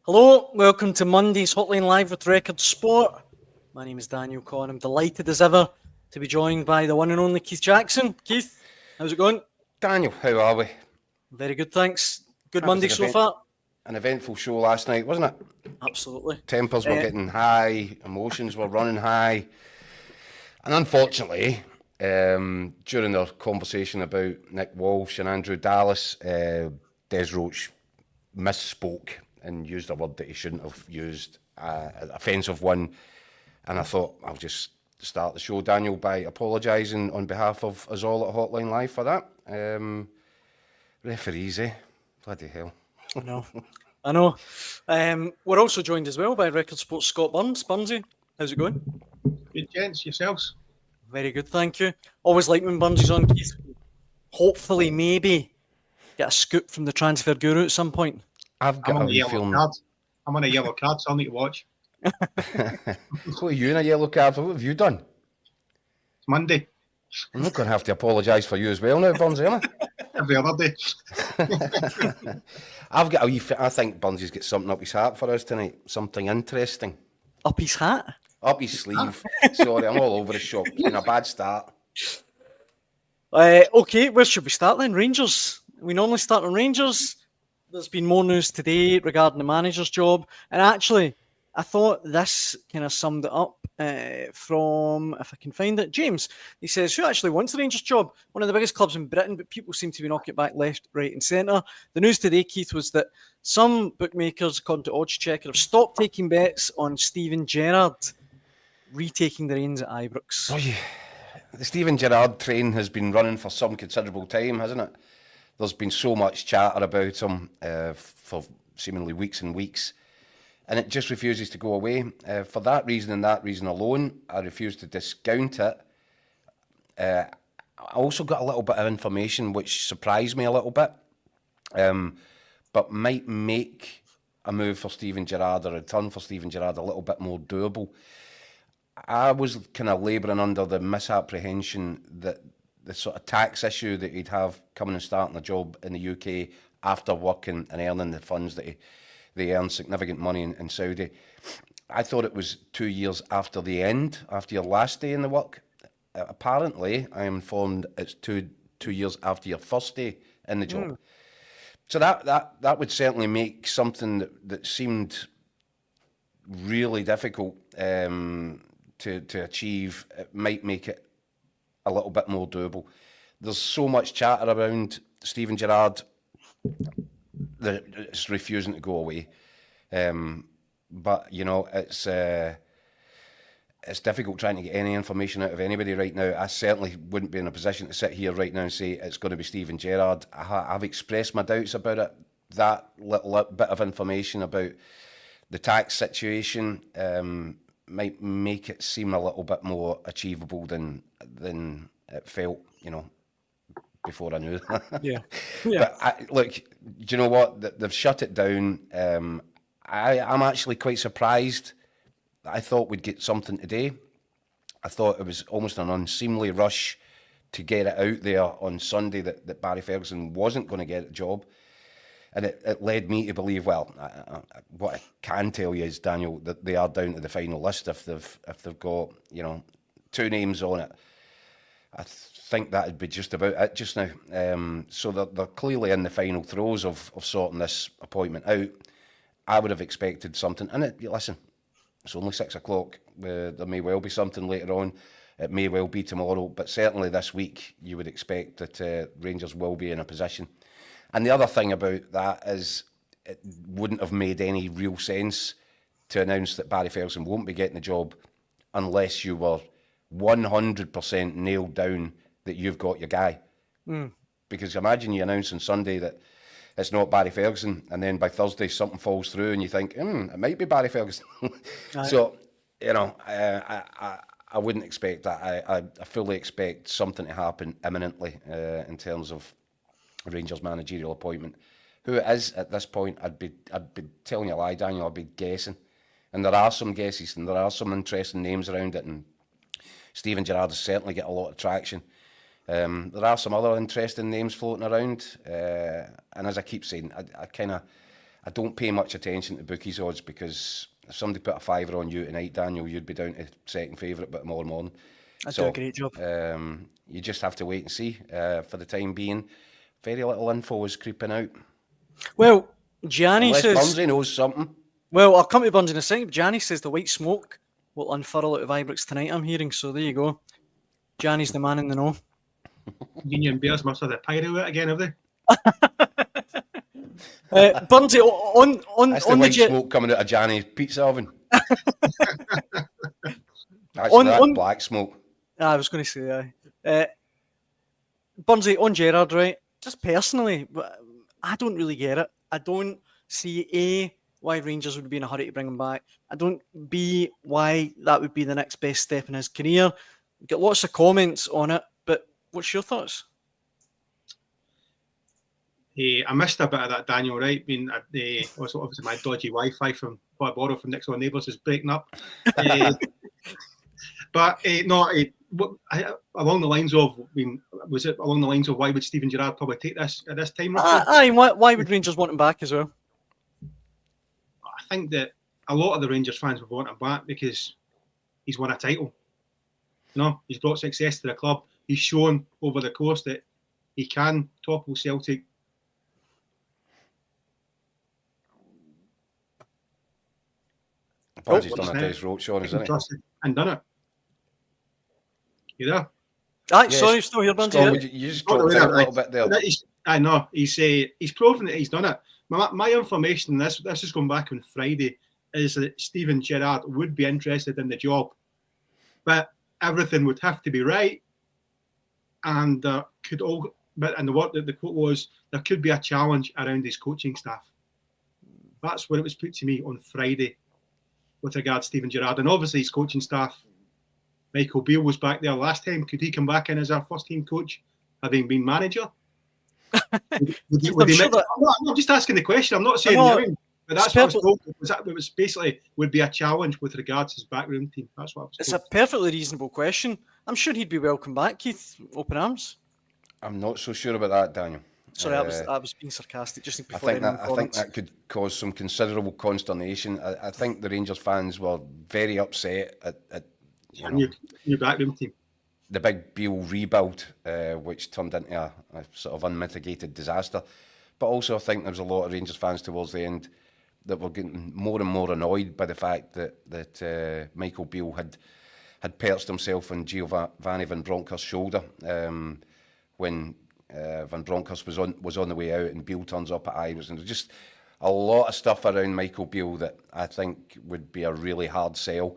Hello, welcome to Monday's Hotline Live with Record Sport. My name is Daniel Caw and I'm delighted as ever to be joined by the one and only Keith Jackson. Keith, how's it going? Daniel, how are we? Very good, thanks. Good Monday so far? An eventful show last night, wasn't it? Absolutely. Tempers were getting high, emotions were running high. And unfortunately, during their conversation about Nick Walsh and Andrew Dallas, Des Roach misspoke and used a word that he shouldn't have used, an offensive one. And I thought, I'll just start the show, Daniel, by apologising on behalf of us all at Hotline Live for that. Referees, eh? Bloody hell. I know. We're also joined as well by Record Sports Scott Burns. Burnsy, how's it going? Good, gents. Yourselves? Very good, thank you. Always like when Burnsy's on, Keith. Hopefully, maybe get a scoop from the transfer guru at some point. I'm on a yellow card, so I'll need to watch. What are you in a yellow card for? What have you done? It's Monday. I'm not going to have to apologise for you as well now, Burnsy, am I? Every other day. I think Burnsy's got something up his hat for us tonight. Something interesting. Up his hat? Up his sleeve. Sorry, I'm all over the shop. In a bad start. Okay, where should we start then? Rangers. We normally start on Rangers. There's been more news today regarding the manager's job. And actually, I thought this kind of summed it up from, if I can find it, James. He says, who actually wants the Rangers job? One of the biggest clubs in Britain, but people seem to be knocking it back left, right and centre. The news today, Keith, was that some bookmakers, according to Oddschecker, have stopped taking bets on Steven Gerrard retaking the reins at Ibrox. Oh, yeah. The Steven Gerrard train has been running for some considerable time, hasn't it? There's been so much chatter about him for seemingly weeks and weeks, and it just refuses to go away. For that reason and that reason alone, I refuse to discount it. I also got a little bit of information which surprised me a little bit, but might make a move for Steven Gerrard, a return for Steven Gerrard, a little bit more doable. I was kind of labouring under the misapprehension that the sort of tax issue that he'd have coming and starting a job in the UK after working and earning the funds that they earn significant money in Saudi. I thought it was 2 years after the end, after your last day in the work. Apparently, I am informed it's two years after your first day in the job. So that would certainly make something that seemed really difficult to achieve. It might make it a little bit more doable. There's so much chatter around Steven Gerrard that it's refusing to go away. But, you know, it's difficult trying to get any information out of anybody right now. I certainly wouldn't be in a position to sit here right now and say it's going to be Steven Gerrard. I've expressed my doubts about it. That little bit of information about the tax situation might make it seem a little bit more achievable than it felt, you know, before I knew that. Yeah. But look, do you know what? They've shut it down. I'm actually quite surprised. I thought we'd get something today. I thought it was almost an unseemly rush to get it out there on Sunday that Barry Ferguson wasn't going to get a job. And it led me to believe, well, what I can tell you is, Daniel, that they are down to the final list if they've got, you know, 2 names on it. I think that'd be just about it just now. So they're clearly in the final throes of sorting this appointment out. I would have expected something. And listen, it's only 6 o'clock. There may well be something later on. It may well be tomorrow. But certainly this week, you would expect that Rangers will be in a position. And the other thing about that is it wouldn't have made any real sense to announce that Barry Ferguson won't be getting the job unless you were 100% nailed down that you've got your guy. Because imagine you announce on Sunday that it's not Barry Ferguson, and then by Thursday something falls through and you think, it might be Barry Ferguson. So, you know, I wouldn't expect that. I fully expect something to happen imminently in terms of Rangers managerial appointment. Who it is at this point, I'd be telling you a lie, Daniel. I'd be guessing, and there are some guesses, and there are some interesting names around it. And Steven Gerrard has certainly got a lot of traction. There are some other interesting names floating around, and as I keep saying, I don't pay much attention to bookies odds because if somebody put a fiver on you tonight, Daniel, you'd be down to second favourite by tomorrow morning. I do a great job. You just have to wait and see. For the time being, very little info is creeping out. Well, Gianni Unless says... Burnsy knows something. Well, I'll come to Burns in a second. Gianni says the white smoke will unfurl out of Ibrox tonight, I'm hearing. So there you go. Gianni's the man in the know. Union Bears must have the pyro out again, have they? Burnsy, on That's the on white the smoke coming out of Gianni's pizza oven. That's black smoke. I was going to say, Burnsy, on Gerrard, right? Just personally, I don't really get it. I don't see A, why Rangers would be in a hurry to bring him back. I don't B, why that would be the next best step in his career. Get lots of comments on it, but what's your thoughts? I missed a bit of that, Daniel, right? I mean, also obviously my dodgy Wi-Fi from what I borrowed from next door neighbours is breaking up. Along the lines of, was it along the lines of why would Steven Gerrard probably take this at this time? Why would Rangers want him back as well? I think that a lot of the Rangers fans would want him back because he's won a title. He's brought success to the club. He's shown over the course that he can topple Celtic. He's done a day's roadshow, isn't he? And done it. You there? Yes. Sorry, still here, Bunty. You just dropped out a little bit there. I know. He's proven that he's done it. My information, this is going back on Friday, is that Steven Gerrard would be interested in the job, but everything would have to be right, and the quote was there could be a challenge around his coaching staff. That's what it was put to me on Friday with regards to Steven Gerrard, and obviously his coaching staff. Michael Beale was back there last time. Could he come back in as our first team coach, having been manager? I'm just asking the question. I'm not saying no, but that's what I was told. It was basically would be a challenge with regards to his backroom team. That's what I was told. It's a perfectly reasonable question. I'm sure he'd be welcome back, Keith. Open arms. I'm not so sure about that, Daniel. Sorry, I was being sarcastic. Just before I think that could cause some considerable consternation. I think the Rangers fans were very upset at new backroom team. The big Beale rebuild, which turned into a sort of unmitigated disaster. But also I think there was a lot of Rangers fans towards the end that were getting more and more annoyed by the fact that Michael Beale had perched himself on Giovanni Van Bronckhorst's shoulder when Van Bronckhorst was on the way out and Beale turns up at Ibrox. And there's just a lot of stuff around Michael Beale that I think would be a really hard sell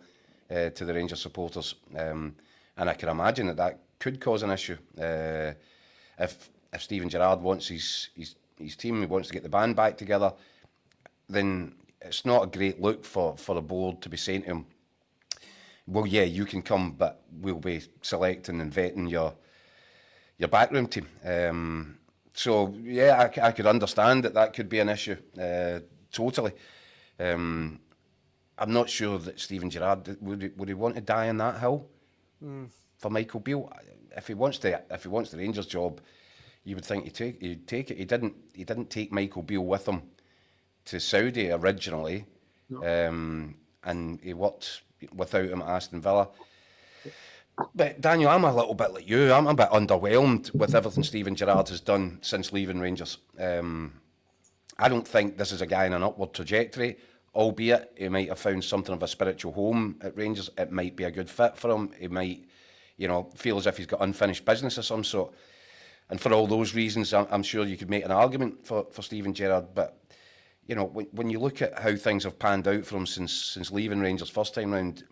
to the Rangers supporters. And I can imagine that could cause an issue if Steven Gerrard wants his team, he wants to get the band back together. Then it's not a great look for a board to be saying to him, "Well, yeah, you can come, but we'll be selecting and vetting your backroom team." So yeah, I could understand that could be an issue. Totally. I'm not sure that Steven Gerrard would he want to die on that hill for Michael Beale. If he wants the Rangers job, you would think he'd take it. He didn't take Michael Beale with him to Saudi originally, no. And he worked without him at Aston Villa. But Daniel, I'm a little bit like you. I'm a bit underwhelmed with everything Steven Gerrard has done since leaving Rangers. I don't think this is a guy in an upward trajectory, albeit he might have found something of a spiritual home at Rangers. It might be a good fit for him. He might, feel as if he's got unfinished business of some sort. And for all those reasons, I'm sure you could make an argument for Steven Gerrard. But, when you look at how things have panned out for him since leaving Rangers first time round,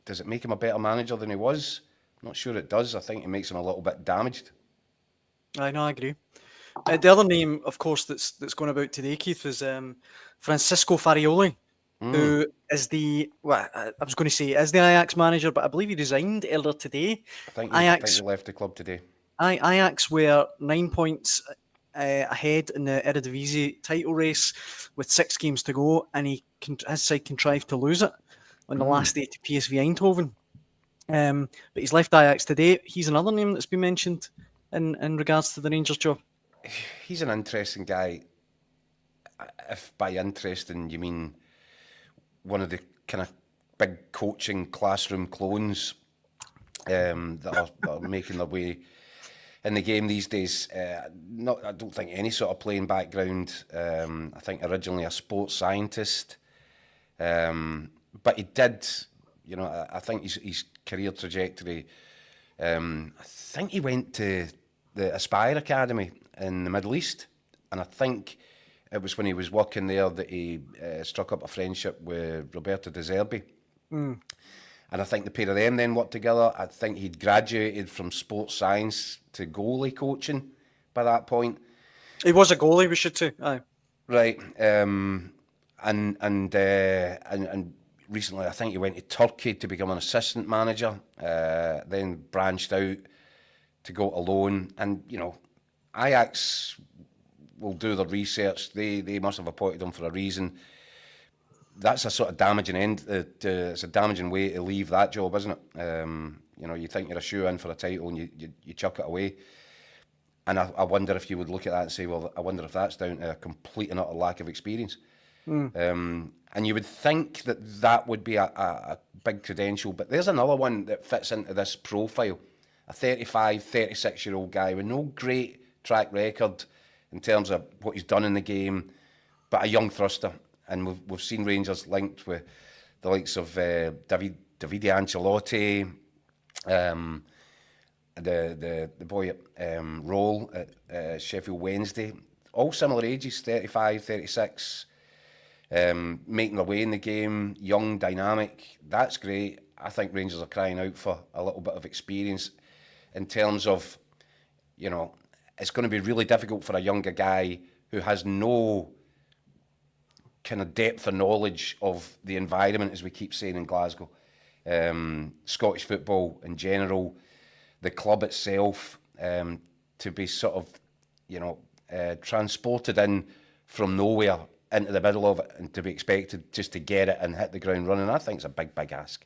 does it make him a better manager than he was? I'm not sure it does. I think it makes him a little bit damaged. I agree. The other name, of course, that's going about today, Keith, is Francisco Farioli, who is the Ajax manager, but I believe he resigned earlier today. I think he left the club today. Ajax were 9 points ahead in the Eredivisie title race with 6 games to go, and his side contrived to lose it on the last day to PSV Eindhoven. But he's left Ajax today. He's another name that's been mentioned in regards to the Rangers job. He's an interesting guy. if by interesting you mean one of the kind of big coaching classroom clones that are making their way in the game these days. I don't think any sort of playing background. I think originally a sports scientist, but he did, I think his career trajectory. I think he went to the Aspire Academy in the Middle East, and I think it was when he was working there that he struck up a friendship with Roberto De Zerbi. And I think the pair of them then worked together. I think he'd graduated from sports science to goalie coaching by that point. He was a goalie, we should say. Aye. Right. And recently I think he went to Turkey to become an assistant manager, then branched out to go alone. And, Ajax will do their research. They must have appointed him for a reason. That's a sort of damaging end. It's a damaging way to leave that job, isn't it? You think you're a shoe in for a title and you chuck it away. And I wonder if you would look at that and say, well, I wonder if that's down to a complete and utter lack of experience. And you would think that would be a big credential. But there's another one that fits into this profile. A 35, 36-year-old guy with no great track record in terms of what he's done in the game, but a young thruster. And we've seen Rangers linked with the likes of Davide Ancelotti, the boy at Roll at Sheffield Wednesday, all similar ages, 35, 36, making their way in the game, young, dynamic. That's great. I think Rangers are crying out for a little bit of experience in terms of, it's going to be really difficult for a younger guy who has no kind of depth of knowledge of the environment, as we keep saying in Glasgow, Scottish football in general, the club itself, to be sort of, transported in from nowhere into the middle of it and to be expected just to get it and hit the ground running, I think it's a big, big ask.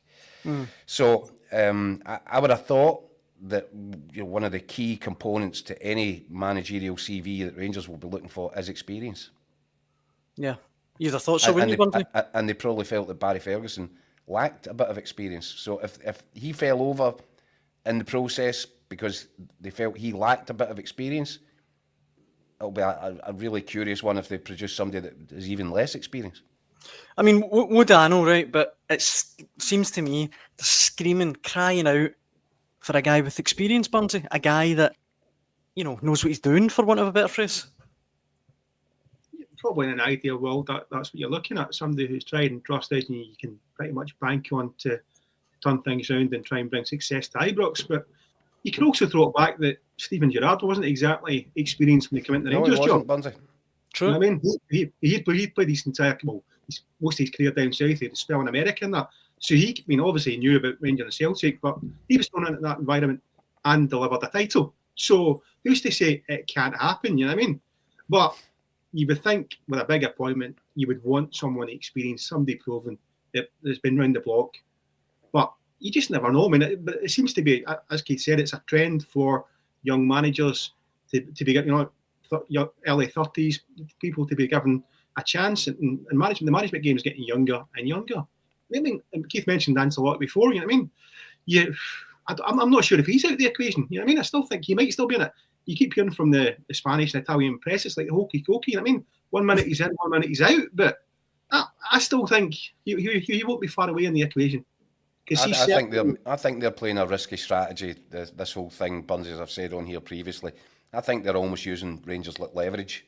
So I would have thought that one of the key components to any managerial CV that Rangers will be looking for is experience. Yeah. You'd have thought so, wouldn't you, Bunty? And they probably felt that Barry Ferguson lacked a bit of experience. So if he fell over in the process because they felt he lacked a bit of experience, it'll be a really curious one if they produce somebody that is even less experienced. I mean, would I know, right? But it seems to me they're screaming, crying out for a guy with experience, Bunty. A guy that, knows what he's doing, for want of a better phrase. Probably in an ideal world, that's what you're looking at. Somebody who's tried and trusted, and you can pretty much bank on to turn things around and try and bring success to Ibrox. But you can also throw it back that Steven Gerrard wasn't exactly experienced when he came into the Rangers job. Bunty. True. I mean, he played his entire, most of his career down south. He had a spell in America and that. So obviously he knew about Rangers and Celtic, but he was thrown into that environment and delivered a title. So who's to say it can't happen? You know what I mean? But you would think with a big appointment, you would want someone experienced, somebody proven that's been round the block. But you just never know. I mean, it seems to be, as Keith said, it's a trend for young managers to be, your early 30s, people to be given a chance. And the management game is getting younger and younger. I mean, Keith mentioned Ancelotti before, you know what I mean? I'm not sure if he's out of the equation. You know what I mean? I still think he might still be in it. You keep hearing from the Spanish and Italian press, it's like hokey-cokey. You know what I mean? 1 minute he's in, 1 minute he's out. But I still think he won't be far away in the equation. I think they're playing a risky strategy, this whole thing, Bunzy, as I've said on here previously. I think they're almost using Rangers like leverage.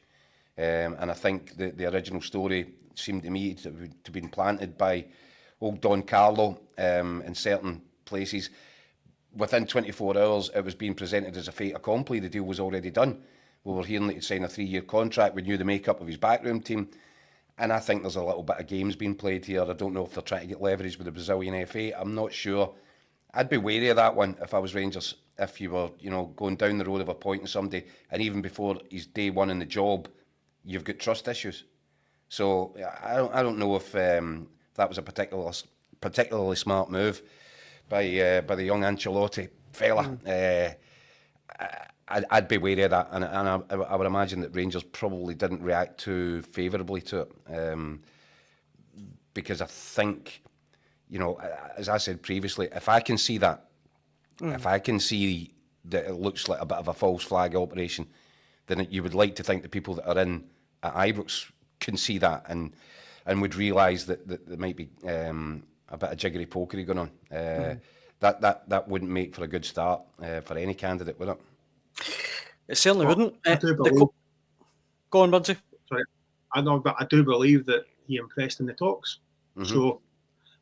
And I think the original story seemed to me to have been planted by old Don Carlo in certain places. Within 24 hours, it was being presented as a fait accompli. The deal was already done. We were hearing that he'd sign a 3-year contract. We knew the makeup of his backroom team. And I think there's a little bit of games being played here. I don't know if they're trying to get leverage with the Brazilian FA. I'm not sure. I'd be wary of that one if I was Rangers. If you were, going down the road of appointing somebody, and even before he's day one in the job, you've got trust issues. So I don't know if that was a particularly smart move by the young Ancelotti fella. I'd be wary of that, and I would imagine that Rangers probably didn't react too favourably to it, because I think, as I said previously, if I can see that, if I can see that it looks like a bit of a false flag operation, then you would like to think the people that are in at Ibrox can see that and would realise that there might be a bit of jiggery pokery going on. That wouldn't make for a good start for any candidate, would it? It certainly wouldn't. I do believe, go on, Budsy. sorry, I know, but I do believe that he impressed in the talks. So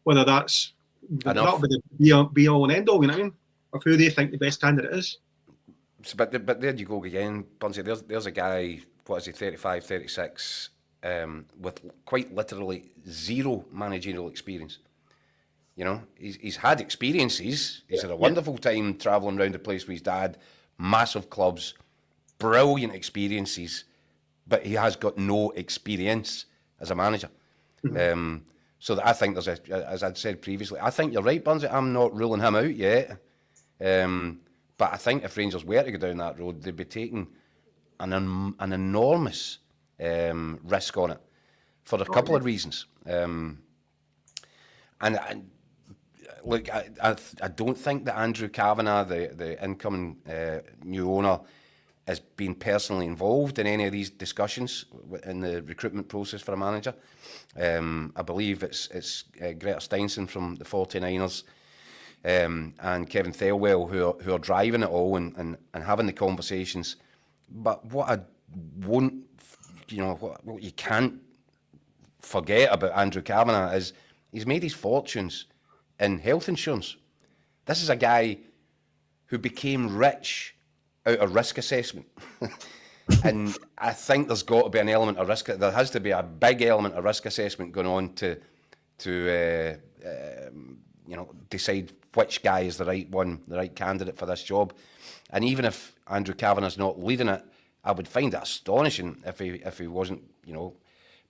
whether that'll be the be all and end all, you know what I mean, of who they think the best candidate is. So, but there you go again, Bunsey. There's a guy, what is he, 35, 36, with quite literally zero managerial experience. He's had experiences. He's had a wonderful time travelling around the place with his dad, massive clubs, brilliant experiences, but he has got no experience as a manager. So that I think there's as I'd said previously, I think you're right, Bunsey. I'm not ruling him out yet. But I think if Rangers were to go down that road, they'd be taking an enormous risk on it for a couple of reasons. Look, I don't think that Andrew Kavanagh, the incoming new owner, has been personally involved in any of these discussions in the recruitment process for a manager. I believe it's Greta Steinson from the 49ers and Kevin Thelwell who are driving it all and having the conversations. But what I won't, what you can't forget about Andrew Kavanagh is he's made his fortunes in health insurance. This is a guy who became rich out of risk assessment. And I think there's got to be an element of risk. There has to be a big element of risk assessment going on to decide which guy is the right one, the right candidate for this job. And even if Andrew Kavanagh's not leading it, I would find it astonishing if he wasn't,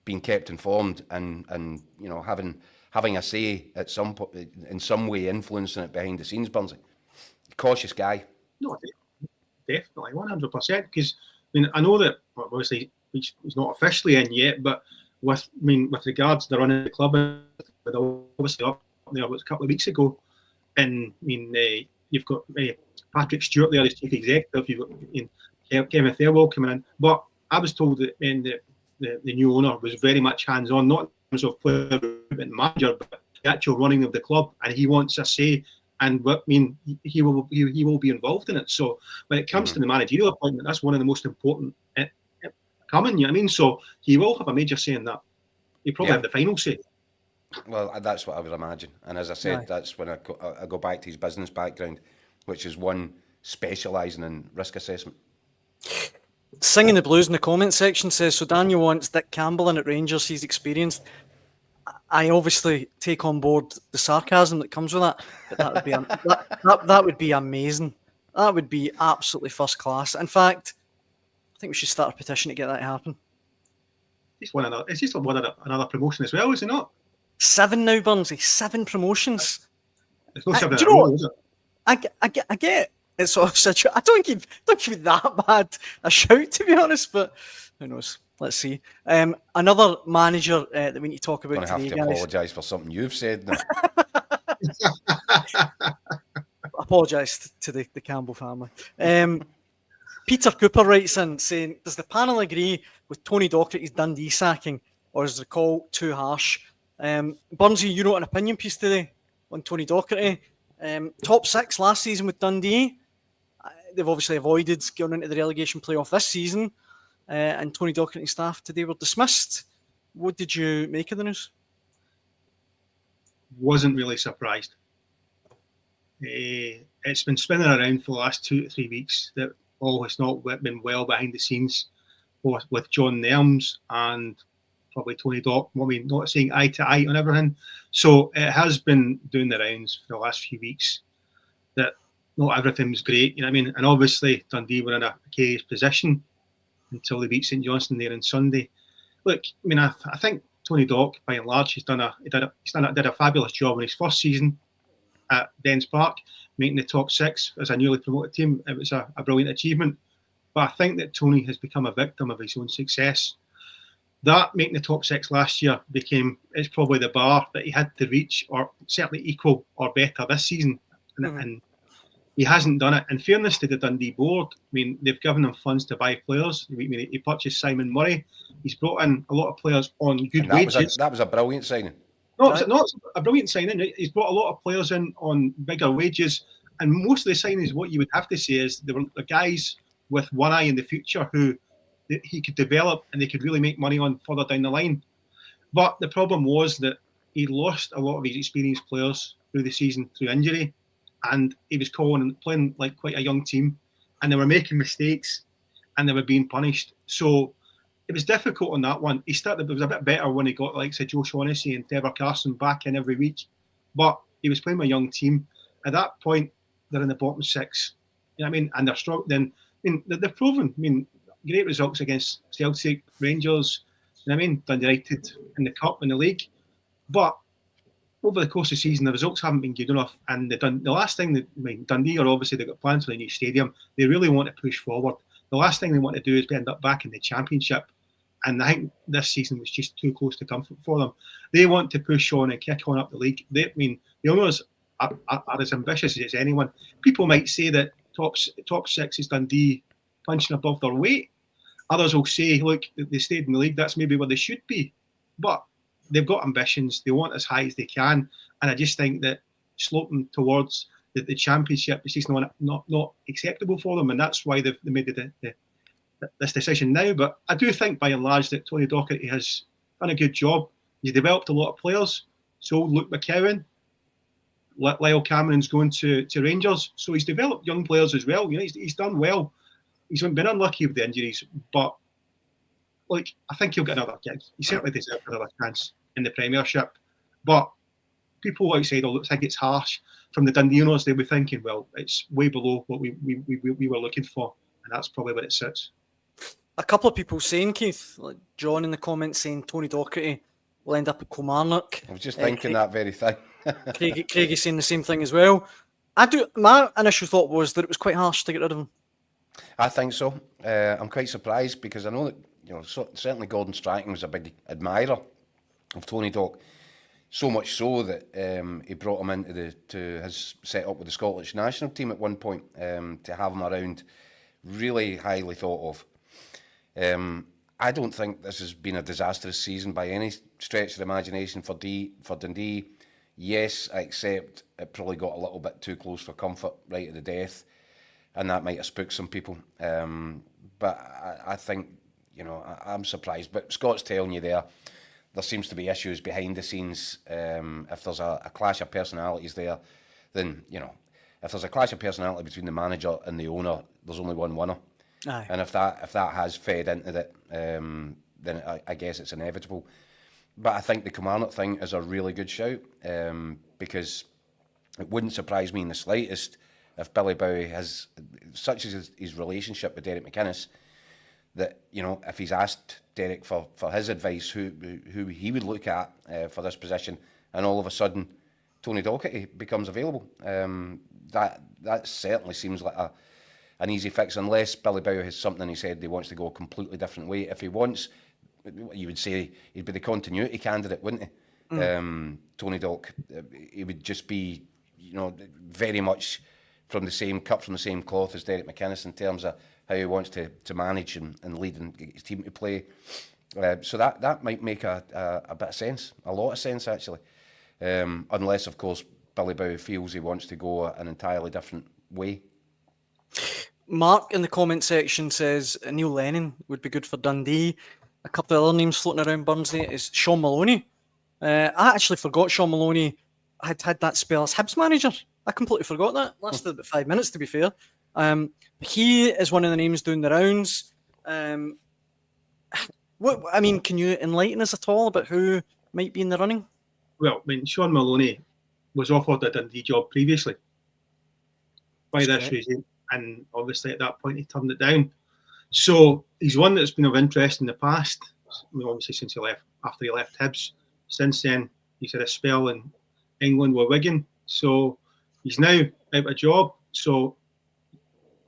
being kept informed and having a say at in some way, influencing it behind the scenes. Burnsy, cautious guy. No, definitely 100%. Because I know that obviously he's not officially in yet, but with regards to the running of the club, obviously up there was a couple of weeks ago, and you've got Patrick Stewart there as chief executive. You've got Kevin Thelwell coming in, but I was told that the new owner was very much hands-on, not in terms of player and manager, but the actual running of the club, and he wants a say. And he will be involved in it. So when it comes to the managerial appointment, that's one of the most important coming. You know what I mean? So he will have a major say in that. He probably have the final say. Well, that's what I would imagine. And as I said, that's when I go back to his business background, which is one specialising in risk assessment. Singing the Blues in the comment section says, so Daniel wants Dick Campbell in at Rangers. He's experienced. I obviously take on board the sarcasm that comes with that, but that would be that would be amazing. That would be absolutely first class. In fact, I think we should start a petition to get that to happen. It's just another promotion as well, is it not? 7 now, Burnsy. 7 promotions. It's not 7 do you know what? Is it? I get it's sort of such. I don't give it that bad a shout, to be honest, but who knows? Let's see. Another manager that we need to talk about today, guys. I'm going to have to apologise for something you've said now. Apologise to the Campbell family. Peter Cooper writes in saying, does the panel agree with Tony Docherty's Dundee sacking, or is the call too harsh? Burnsy, you wrote an opinion piece today on Tony Docherty. Top 6 last season with Dundee. They've obviously avoided going into the relegation playoff this season. And Tony Docherty's staff today were dismissed. What did you make of the news? Wasn't really surprised. It's been spinning around for the last 2 to 3 weeks that it's not been well behind the scenes with John Nelms and probably Tony Dock. Not saying eye to eye on everything. So it has been doing the rounds for the last few weeks that not everything was great. You know what I mean? And obviously Dundee were in a precarious position until they beat St Johnstone there on Sunday. Look, I think Tony Dock, by and large, did a fabulous job in his first season. at Dens Park, making the top 6 as a newly promoted team. It was a brilliant achievement. But I think that Tony has become a victim of his own success. That making the top 6 last year it's probably the bar that he had to reach, or certainly equal or better this season. And he hasn't done it. In fairness to the Dundee board, I mean, they've given him funds to buy players. I mean, he purchased Simon Murray. He's brought in a lot of players on good wages. That was a brilliant signing. No, it's not a brilliant signing. He's brought a lot of players in on bigger wages. And most of the signings, what you would have to say is they were the guys with one eye in the future who he could develop and they could really make money on further down the line. But the problem was that he lost a lot of his experienced players through the season through injury, and he was playing like quite a young team, and they were making mistakes and they were being punished. So it was difficult on that one. It was a bit better when he got like say Joe Shaughnessy and Trevor Carson back in every week, but he was playing with a young team. At that point, they're in the bottom 6. You know what I mean? And they're struggling. I mean, they've proven. I mean, great results against Celtic, Rangers, you know what I mean, Dundee United in the Cup and the league. But over the course of the season, the results haven't been good enough. And the last thing Dundee are obviously, they've got plans for the new stadium. They really want to push forward. The last thing they want to do is end up back in the Championship. And I think this season was just too close to comfort for them. They want to push on and kick on up the league. The owners are as ambitious as anyone. People might say that top 6 is Dundee punching above their weight. Others will say, look, they stayed in the league, that's maybe where they should be. But they've got ambitions, they want as high as they can. And I just think that sloping towards the Championship is just not acceptable for them. And that's why they've made this decision now. But I do think by and large that Tony Docherty has done a good job. He's developed a lot of players. So Luke McCowan, Lyle Cameron's going to Rangers. So he's developed young players as well. You know, he's done well. He's been unlucky with the injuries, but like I think he'll get another gig. He certainly deserves another chance in the Premiership. But people outside will think it's harsh. From the Dundee owners, they'll be thinking, well, it's way below what we were looking for, and that's probably where it sits. A couple of people saying, Keith, like John in the comments saying Tony Docherty will end up at Kilmarnock. I was just thinking that very thing. Craig is saying the same thing as well. My initial thought was that it was quite harsh to get rid of him. I think so. I'm quite surprised because I know that certainly Gordon Strachan was a big admirer of Tony Doc, so much so that he brought him into his set up with the Scottish national team at one point to have him around. Really highly thought of. I don't think this has been a disastrous season by any stretch of the imagination for Dundee. Yes, I accept it probably got a little bit too close for comfort right at the death, and that might have spooked some people. But I think, I'm surprised. But Scott's telling you there seems to be issues behind the scenes. If there's a clash of personalities there, then, if there's a clash of personality between the manager and the owner, there's only one winner. Aye. And if that has fed into it, then I guess it's inevitable. But I think the Kilmarnock thing is a really good shout, because it wouldn't surprise me in the slightest if Billy Bowie has, such as his relationship with Derek McInnes, that, if he's asked Derek for his advice, who he would look at for this position, and all of a sudden Tony Docherty becomes available. That certainly seems like an easy fix, unless Billy Bowie has something he said he wants to go a completely different way. If he wants, you would say he'd be the continuity candidate, wouldn't he? Tony Doc, he would just be, very much from the same cloth as Derek McInnes in terms of how he wants to manage and lead and get his team to play. So that might make a bit of sense, a lot of sense actually. Unless, of course, Billy Bowie feels he wants to go an entirely different way. Mark in the comment section says Neil Lennon would be good for Dundee. A couple of other names floating around Barnsley is Sean Maloney. I actually forgot Sean Maloney had that spell as Hibs manager. I completely forgot that. Lasted about 5 minutes, to be fair. He is one of the names doing the rounds. Can you enlighten us at all about who might be in the running? Well, Sean Maloney was offered a Dundee job previously by this regime, and obviously at that point he turned it down. So he's one that's been of interest in the past. Obviously since after he left Hibs. Since then he's had a spell in England with Wigan. So He's now out of a job, so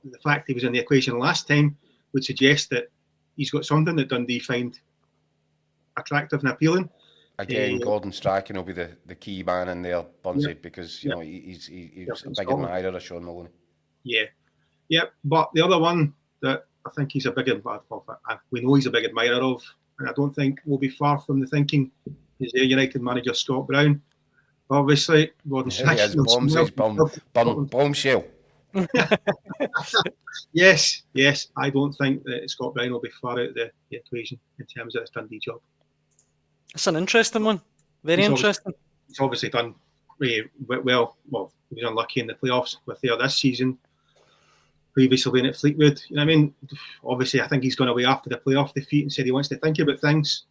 the fact he was in the equation last time would suggest that he's got something that Dundee find attractive and appealing. Again, Gordon Strachan will be the key man in there, Bunsey, Yeah. because Yeah. he's Yeah, a from big Scotland. admirer of Sean Maloney. Yeah. But the other one that I think he's a big, we know he's a big admirer of, and I don't think will be far from the thinking, is the United manager Scott Brown. Obviously, Gordon He has bombshell. Yes. I don't think that Scott Brown will be far out of the equation in terms of this Dundee job. It's an interesting one. Very interesting. He's obviously done well. Well, he was unlucky in the playoffs with there this season. Previously being at Fleetwood. You know what I mean? Obviously, I think he's gone away after the playoff defeat and said he wants to think about things.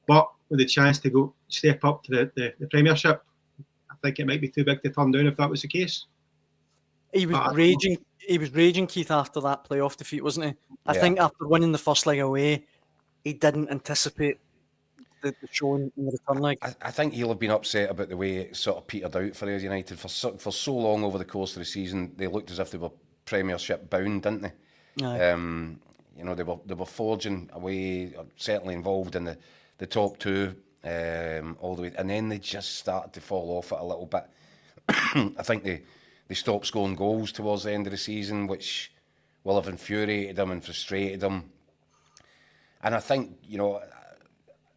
But with the chance to go step up to the Premiership, I think it might be too big to turn down if that was the case. He was raging. He was raging, Keith, after that playoff defeat, wasn't he? I think after winning the first leg away, he didn't anticipate the showing in the return leg. I think he'll have been upset about the way it sort of petered out for Ayr United for so long over the course of the season. They looked as if they were Premiership bound, didn't they? Aye. You know, they were forging away, certainly involved in the top two all the way, and then they just started to fall off it a little bit. I think they stopped scoring goals towards the end of the season, which will have infuriated them and frustrated them. And I think, you know,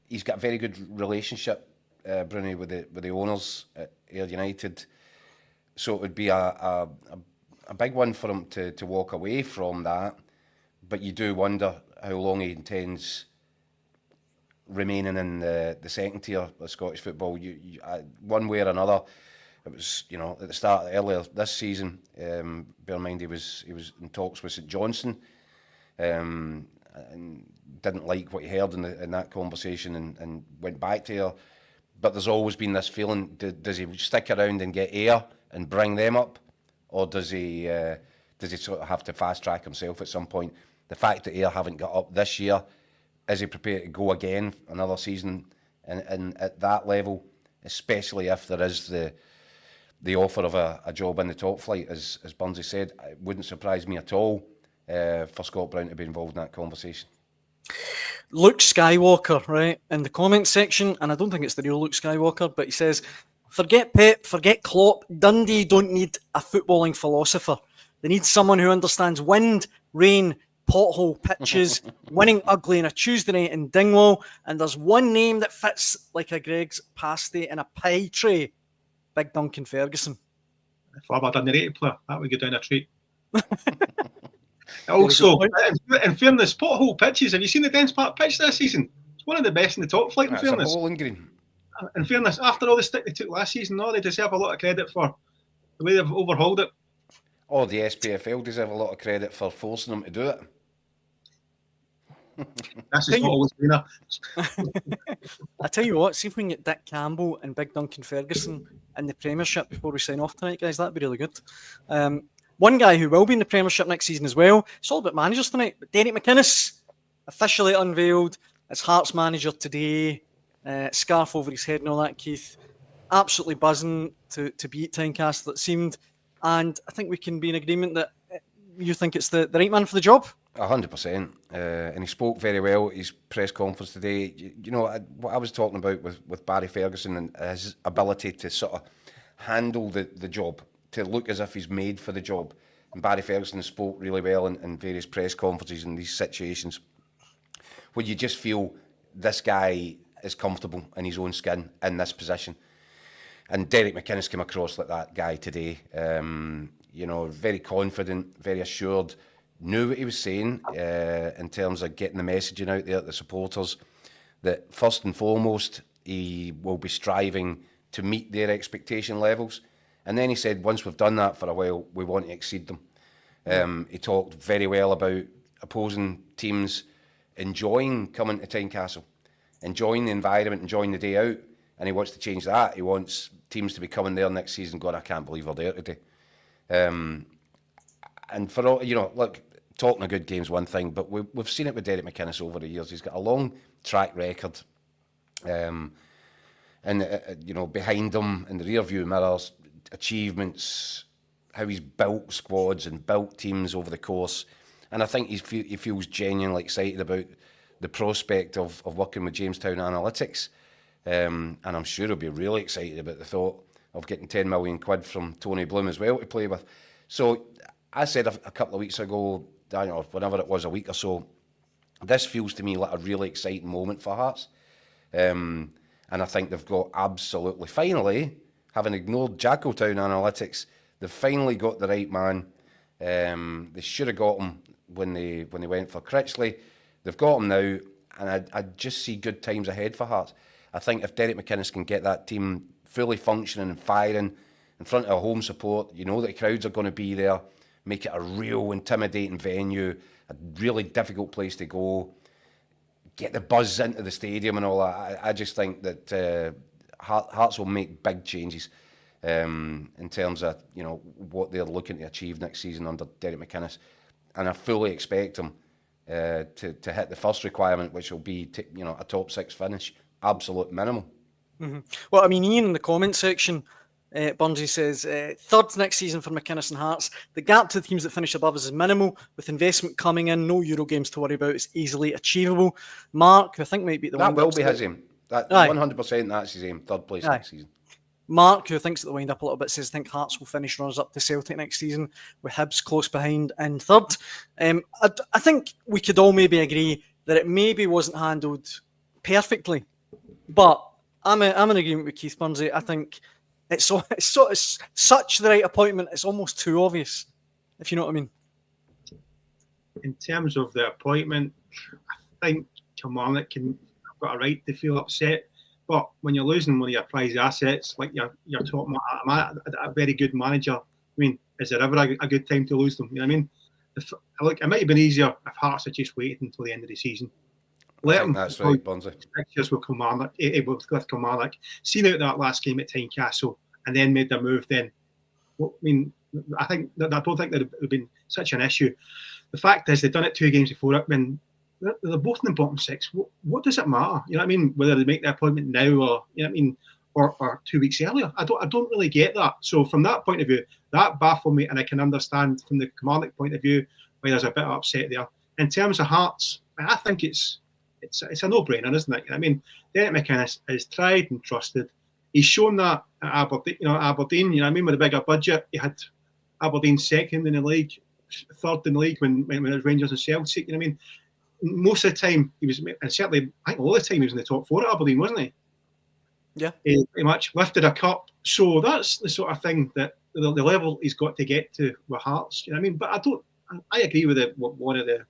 he's got a very good relationship, Bruni, with the owners at Ayr United. So it would be a big one for him to walk away from that. But you do wonder how long he intends remaining in the second tier of Scottish football. One way or another, it was, you know, at the start earlier this season. Bear in mind he was in talks with St Johnstone, and didn't like what he heard in that conversation and went back to Ayr. But there's always been this feeling: does he stick around and get Ayr and bring them up, or does he sort of have to fast track himself at some point? The fact that Ayr haven't got up this year, is he prepared to go again another season and at that level, especially if there is the offer of a job in the top flight, as Burnsy said? It wouldn't surprise me at all for Scott Brown to be involved in that conversation. Luke Skywalker, right, in the comment section, and I don't think it's the real Luke Skywalker, but he says, forget Pep, forget Klopp, Dundee don't need a footballing philosopher. They need someone who understands wind, rain, pothole pitches, winning ugly on a Tuesday night in Dingwall, and there's one name that fits like a Greg's pasty in a pie tray: Big Duncan Ferguson. Former Dundee player, that would go down a treat. Also, in fairness, pothole pitches, have you seen the Dens Park pitch this season? It's one of the best in the top flight, in fairness. It's a bowling green. In fairness, after all the stick they took last season, they deserve a lot of credit for the way they've overhauled it. Oh, the SPFL deserve a lot of credit for forcing them to do it. That's just not always been a... I tell you what, see if we can get Dick Campbell and Big Duncan Ferguson in the Premiership before we sign off tonight, guys. That'd be really good. One guy who will be in the Premiership next season as well. It's all about managers tonight. But Derek McInnes officially unveiled as Hearts manager today. Scarf over his head and all that, Keith. Absolutely buzzing to be at Tynecastle, it seemed. And I think we can be in agreement that you think it's the right man for the job. 100%. And he spoke very well at his press conference today. You know, what I was talking about with Barry Ferguson and his ability to sort of handle the job, to look as if he's made for the job. And Barry Ferguson spoke really well in various press conferences in these situations where you just feel this guy is comfortable in his own skin in this position. And Derek McInnes came across like that guy today. You know, very confident, very assured, knew what he was saying in terms of getting the messaging out there to the supporters, that first and foremost, he will be striving to meet their expectation levels. And then he said, once we've done that for a while, we want to exceed them. He talked very well about opposing teams enjoying coming to Tynecastle, enjoying the environment, enjoying the day out. And he wants to change that. He wants teams to be coming there next season going, I can't believe we're there today. And for all, you know, look, talking a good game's one thing, but we've seen it with Derek McInnes over the years. He's got a long track record. And, you know, behind him in the rear view mirrors, achievements, how he's built squads and built teams over the course. And I think he feels genuinely excited about the prospect of working with Jamestown Analytics. And I'm sure he'll be really excited about the thought of getting 10 million quid from Tony Bloom as well to play with. So I said a couple of weeks ago, Daniel, or whenever it was, a week or so, this feels to me like a really exciting moment for Hearts. And I think they've got absolutely, finally, having ignored Jackotown Analytics, they've finally got the right man. They should have got him when they went for Critchley. They've got him now, and I just see good times ahead for Hearts. I think if Derek McInnes can get that team fully functioning and firing in front of home support, you know that the crowds are going to be there, make it a real intimidating venue, a really difficult place to go, get the buzz into the stadium and all that. I just think that Hearts will make big changes in terms of what they're looking to achieve next season under Derek McInnes, and I fully expect them to hit the first requirement, which will be a top 6 finish, absolute minimum. Mm-hmm. Well, I mean, Ian in the comment section, Burnsy says, third next season for McInnes and Hearts. The gap to the teams that finish above us is minimal. With investment coming in, no Euro games to worry about. It's easily achievable. Mark, who I think might be the that one... That will be his aim. 100% that's his aim. Third place next season. Mark, who thinks at the wind up a little bit, says, I think Hearts will finish runners up to Celtic next season, with Hibs close behind in third. I think we could all maybe agree that it maybe wasn't handled perfectly, but I'm in agreement with Keith Burnsy. I think it's such the right appointment, it's almost too obvious, if you know what I mean. In terms of the appointment, I think Kilmarnock have got a right to feel upset. But when you're losing one of your prize assets, like your top, a very good manager, I mean, is there ever a good time to lose them? You know what I mean? It might have been easier if Hearts had just waited until the end of the season. I think that's right, Burnsy. Just with Kilmarnock, with Kilmarnock, seen out that last game at Tynecastle, and then made their move. Then, I mean, I don't think that would have been such an issue. The fact is, they've done it 2 games before it. When they're both in the bottom 6, what does it matter? You know what I mean? Whether they make the appointment now or you know what I mean, or 2 weeks earlier, I don't really get that. So from that point of view, that baffled me, and I can understand from the Kilmarnock point of view why there's a bit of upset there. In terms of Hearts, I think it's a no-brainer, isn't it? I mean, Derek McInnes is tried and trusted. He's shown that at Aberdeen. You know what I mean? With a bigger budget, he had Aberdeen second in the league, third in the league when it was Rangers and Celtic. You know what I mean? Most of the time he was, and certainly I think all the time he was in the top 4 at Aberdeen, wasn't he? Yeah. He pretty much lifted a cup. So that's the sort of thing that the level he's got to get to with Hearts. You know what I mean? But I agree with what one of the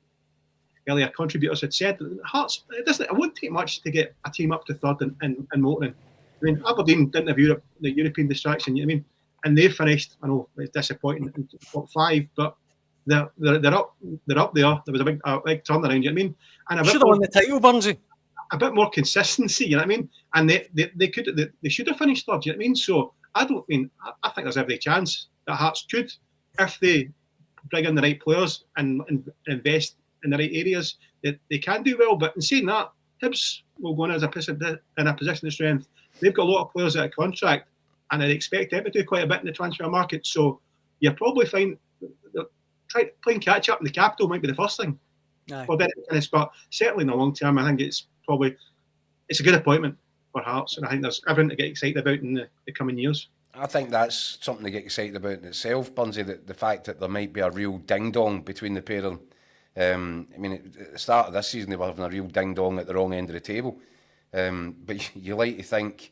earlier contributors had said. Hearts, it wouldn't take much to get a team up to third in Motorin. I mean, Aberdeen didn't have the European distraction, you know what I mean? And they finished, I know it's disappointing, in top 5, but they're up there. There was a big turnaround, you know what I mean? And should have won the title, Burnsy. A bit more consistency, you know what I mean? And they should have finished third, you know what I mean? So I think there's every chance that Hearts could, if they bring in the right players and invest in the right areas, that they can do well. But in saying that, Hibs will go in a position of strength. They've got a lot of players out of contract, and I'd expect them to do quite a bit in the transfer market. So you'll probably find playing catch up in the capital might be the first thing. But certainly in the long term, I think it's a good appointment for Hearts, and I think there's everything to get excited about in the coming years. I think that's something to get excited about in itself, Burnsy, the fact that there might be a real ding-dong between the pair of them. I mean, at the start of this season, they were having a real ding-dong at the wrong end of the table. But you like to think,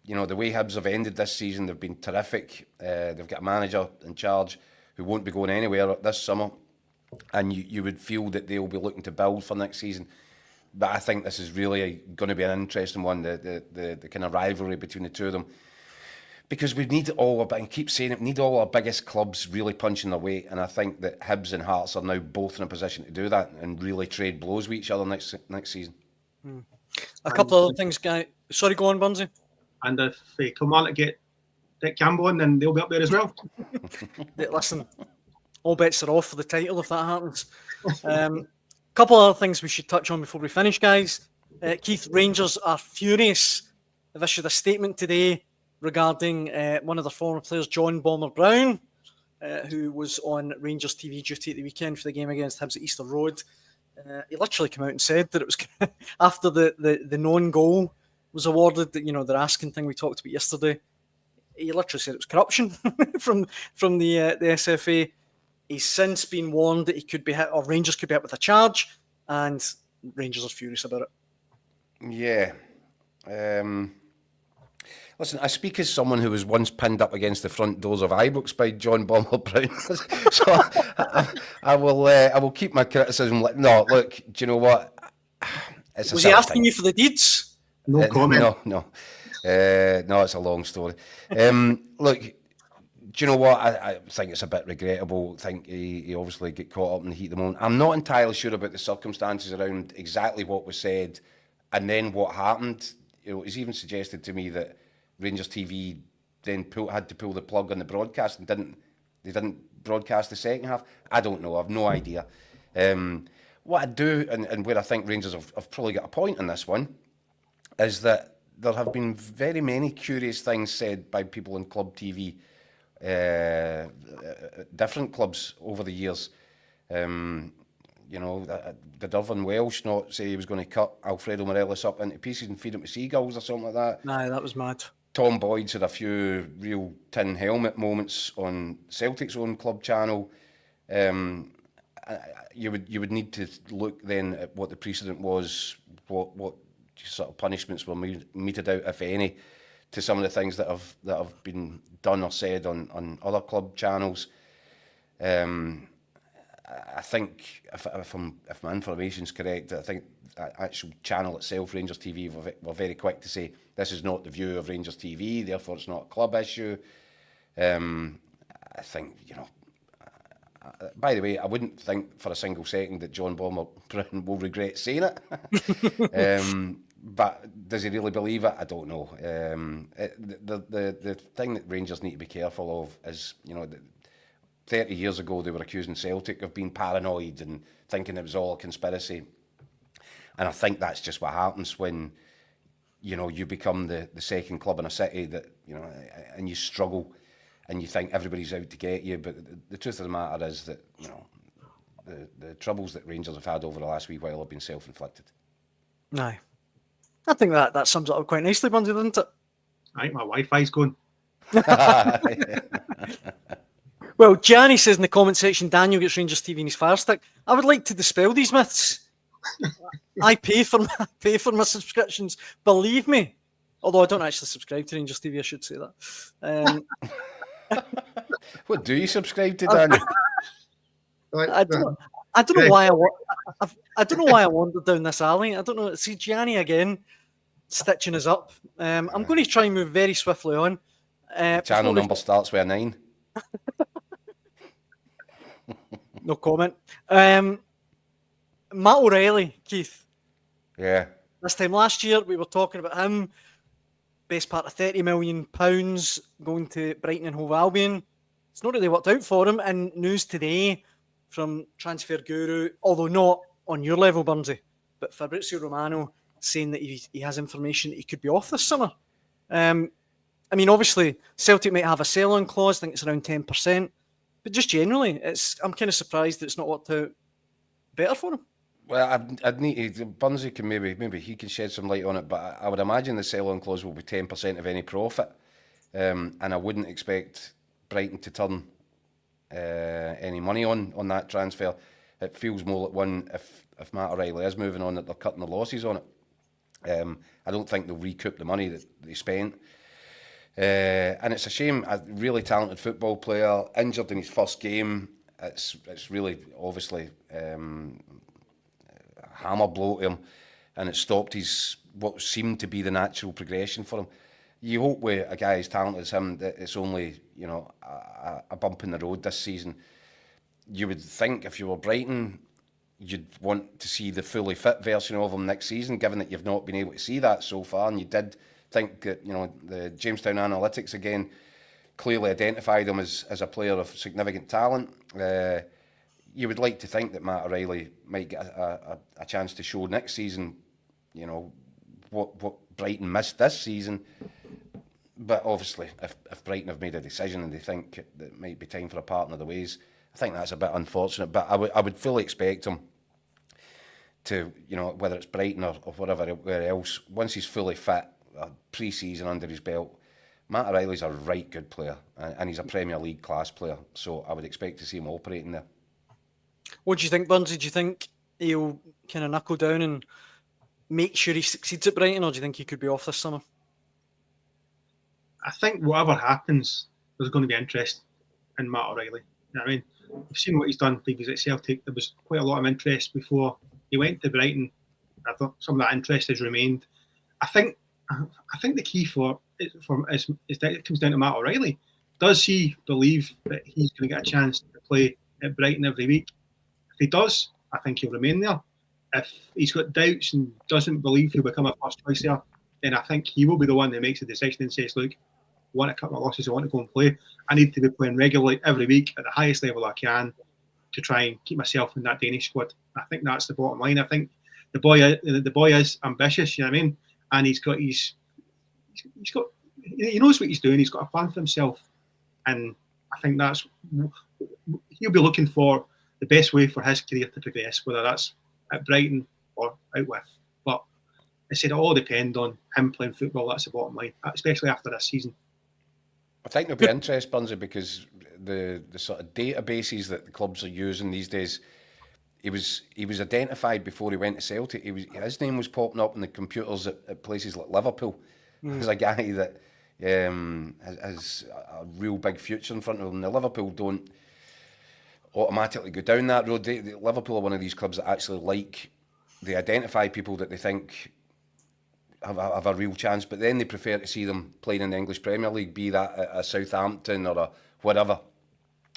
the way Hibs have ended this season, they've been terrific. They've got a manager in charge who won't be going anywhere this summer. And you would feel that they'll be looking to build for next season. But I think this is really going to be an interesting one, the kind of rivalry between the two of them. Because we need I keep saying it, we need all our biggest clubs really punching their weight. And I think that Hibs and Hearts are now both in a position to do that and really trade blows with each other next season. A couple of other things, guy. Sorry, go on, Burnsy. And if Kilmarnock get Dick Campbell in, then they'll be up there as well. Listen, all bets are off for the title if that happens. Couple of other things we should touch on before we finish, guys. Keith, Rangers are furious. They've issued a statement today regarding one of their former players, John Bomber Brown, who was on Rangers TV duty at the weekend for the game against Hibs at Easter Road. He literally came out and said that it was after the non-goal was awarded, that, the Raskin thing we talked about yesterday. He literally said it was corruption from the SFA. He's since been warned that he could be hit, or Rangers could be hit with a charge, and Rangers are furious about it. Yeah. Listen, I speak as someone who was once pinned up against the front doors of Ibrox by John Bomber Brown. So I will keep my criticism. No, look, do you know what? Was he asking you for the deeds? No comment. No, it's a long story. Look, do you know what? I think it's a bit regrettable. I think he obviously get caught up in the heat of the moment. I'm not entirely sure about the circumstances around exactly what was said and then what happened. He's even suggested to me that Rangers TV then had to pull the plug on the broadcast and didn't broadcast the second half. I don't know. I've no idea. What I do, and where I think Rangers have probably got a point on this one, is that there have been very many curious things said by people in club TV, different clubs over the years. Did Irvin Welsh not say he was going to cut Alfredo Morelos up into pieces and feed him to seagulls or something like that? Nah, that was mad. Tom Boyd's had a few real tin helmet moments on Celtic's own club channel. You would need to look then at what the precedent was, what sort of punishments were meted out, if any, to some of the things that have been done or said on other club channels. I think if my information's correct, I think the actual channel itself, Rangers TV, were very quick to say this is not the view of Rangers TV, therefore it's not a club issue. I think, by the way, I wouldn't think for a single second that John Bomber Brown will regret saying it. But does he really believe it? I don't know. The thing that Rangers need to be careful of is, 30 years ago they were accusing Celtic of being paranoid and thinking it was all a conspiracy. And I think that's just what happens when, you become the second club in a city that, and you struggle and you think everybody's out to get you. But the truth of the matter is that, the troubles that Rangers have had over the last wee while have been self-inflicted. Aye. I think that sums it up quite nicely, Bundy, doesn't it? I think my Wi-Fi's going. Well, Gianni says in the comment section, Daniel gets Rangers TV in his Fire Stick. I would like to dispel these myths. I pay for my subscriptions. Believe me. Although I don't actually subscribe to Rangers TV, I should say that. What do you subscribe to, Daniel? I don't know why I don't know why I wandered down this alley. I don't know. See, Gianni again stitching us up. I'm going to try and move very swiftly on. Channel number starts with a 9. No comment. Matt O'Reilly, Keith. Yeah. This time last year, we were talking about him. Best part of £30 million going to Brighton and Hove Albion. It's not really worked out for him. And news today from Transfer Guru, although not on your level, Burnsy, but Fabrizio Romano saying that he has information that he could be off this summer. Obviously, Celtic might have a sell-on clause. I think it's around 10%. But just generally, I'm kind of surprised that it's not worked out better for him. Well, I'd need to, Burnsy can maybe he can shed some light on it, but I would imagine the sell-on clause will be 10% of any profit, and I wouldn't expect Brighton to turn any money on that transfer. It feels more like one, if Matt O'Reilly is moving on, that they're cutting the losses on it. I don't think they'll recoup the money that they spent. And it's a shame, a really talented football player, injured in his first game. It's really, obviously, a hammer blow to him, and it stopped what seemed to be the natural progression for him. You hope with a guy as talented as him that it's only, a bump in the road this season. You would think if you were Brighton, you'd want to see the fully fit version of him next season, given that you've not been able to see that so far, and you did think that, the Jamestown Analytics again clearly identified him as a player of significant talent. You would like to think that Matt O'Reilly might get a chance to show next season, what Brighton missed this season. But obviously, if Brighton have made a decision and they think that it might be time for a partner of the ways, I think that's a bit unfortunate. But I would fully expect him to, whether it's Brighton or wherever else, once he's fully fit, pre-season under his belt, Matt O'Reilly's a right good player, and he's a Premier League class player. So I would expect to see him operating there. What do you think, Burnsy? Do you think he'll kind of knuckle down and make sure he succeeds at Brighton, or do you think he could be off this summer? I think whatever happens, there's going to be interest in Matt O'Reilly. You know what I mean? We've seen what he's done previously at Celtic. There was quite a lot of interest before he went to Brighton. I thought some of that interest has remained. I think the key for is that it comes down to Matt O'Reilly. Does he believe that he's going to get a chance to play at Brighton every week? If he does, I think he'll remain there. If he's got doubts and doesn't believe he'll become a first choice there, then I think he will be the one that makes the decision and says, look, I want a couple of losses, I want to go and play. I need to be playing regularly every week at the highest level I can to try and keep myself in that Danish squad. I think that's the bottom line. I think the boy is ambitious, you know what I mean? And he knows what he's doing. He's got a plan for himself. And I think he'll be looking for the best way for his career to progress, whether that's at Brighton or out with. But I said it all depends on him playing football. That's the bottom line, especially after this season. I think there'll be interest, Burnsy, because the sort of databases that the clubs are using these days, he was identified before he went to Celtic. His name was popping up in the computers at places like Liverpool. As a guy that has a real big future in front of him. The Liverpool don't automatically go down that road. Liverpool are one of these clubs that actually they identify people that they think have a real chance, but then they prefer to see them playing in the English Premier League, be that at a Southampton or a whatever.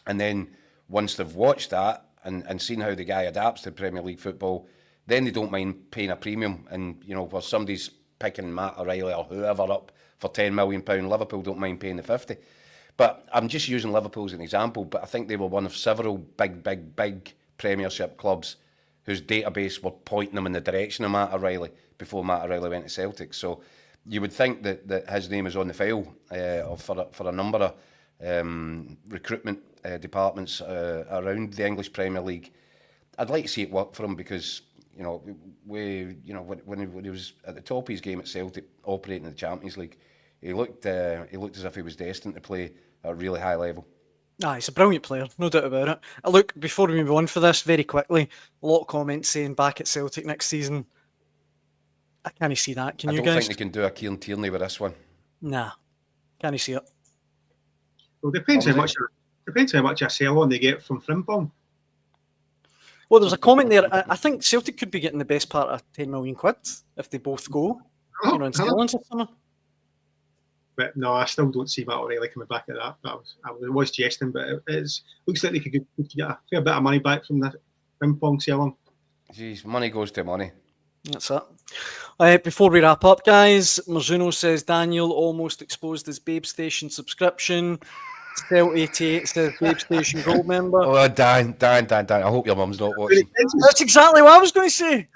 And then once they've watched that and seen how the guy adapts to Premier League football, then they don't mind paying a premium. And, where somebody's picking Matt O'Reilly or whoever up for £10 million, Liverpool don't mind paying the 50. But I'm just using Liverpool as an example, but I think they were one of several big Premiership clubs whose database were pointing them in the direction of Matt O'Reilly before Matt O'Reilly went to Celtic. So you would think that his name is on the file for a number of recruitment departments around the English Premier League. I'd like to see it work for him because when he was at the top of his game at Celtic, operating in the Champions League, he looked as if he was destined to play at a really high level. He's a brilliant player, no doubt about it. Look, before we move on for this, very quickly, a lot of comments saying back at Celtic next season. I can't see that. Can you guys? I don't think they can do a Kieran Tierney with this one. Nah, can't see it. Well, depends how much a sell-on they get from Frimpong. Well, there's a comment there. I think Celtic could be getting the best part of 10 million quid if they both go. In Scotland this summer. But no, I still don't see Matt O'Reilly coming back at that. I was jesting, but it looks like they could get a fair bit of money back from that Frimpong sell-on. Jeez, money goes to money. That's it. Before we wrap up, guys, Marzuno says Daniel almost exposed his Babe Station subscription. Stel88 says Babe Station Gold member. Oh, Dan, I hope your mum's not watching. That's exactly what I was going to say.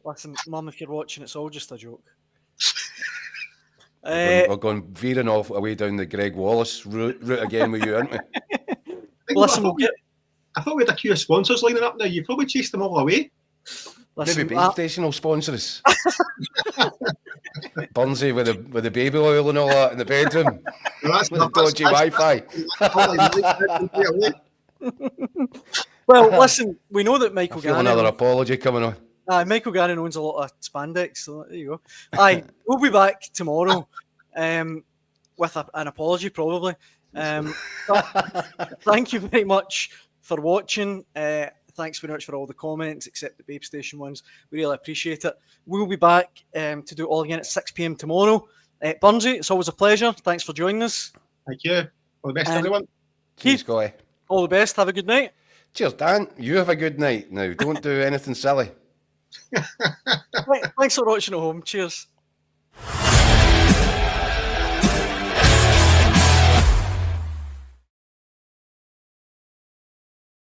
Listen, Mum, if you're watching, it's all just a joke. We're going veering off away down the Greg Wallace route again with you, aren't we? I thought we had a queue of sponsors lining up now. You probably chased them all away. Maybe Babe Station will sponsor us. Burnsy with the baby oil and all that in the bedroom. With the dodgy Wi-Fi. Well, listen, we know that Michael Gannon... another apology coming on. Michael Gannon owns a lot of spandex, so there you go. We'll be back tomorrow with an apology, probably. Thank you very much for watching. Thanks very much for all the comments, except the Babe Station ones. We really appreciate it. We'll be back to do it all again at 6 p.m. tomorrow. Burnsy, it's always a pleasure. Thanks for joining us. Thank you. All the best, everyone. Cheers, Goy. All the best. Have a good night. Cheers, Dan. You have a good night. Now, don't do anything silly. Thanks for watching at home. Cheers.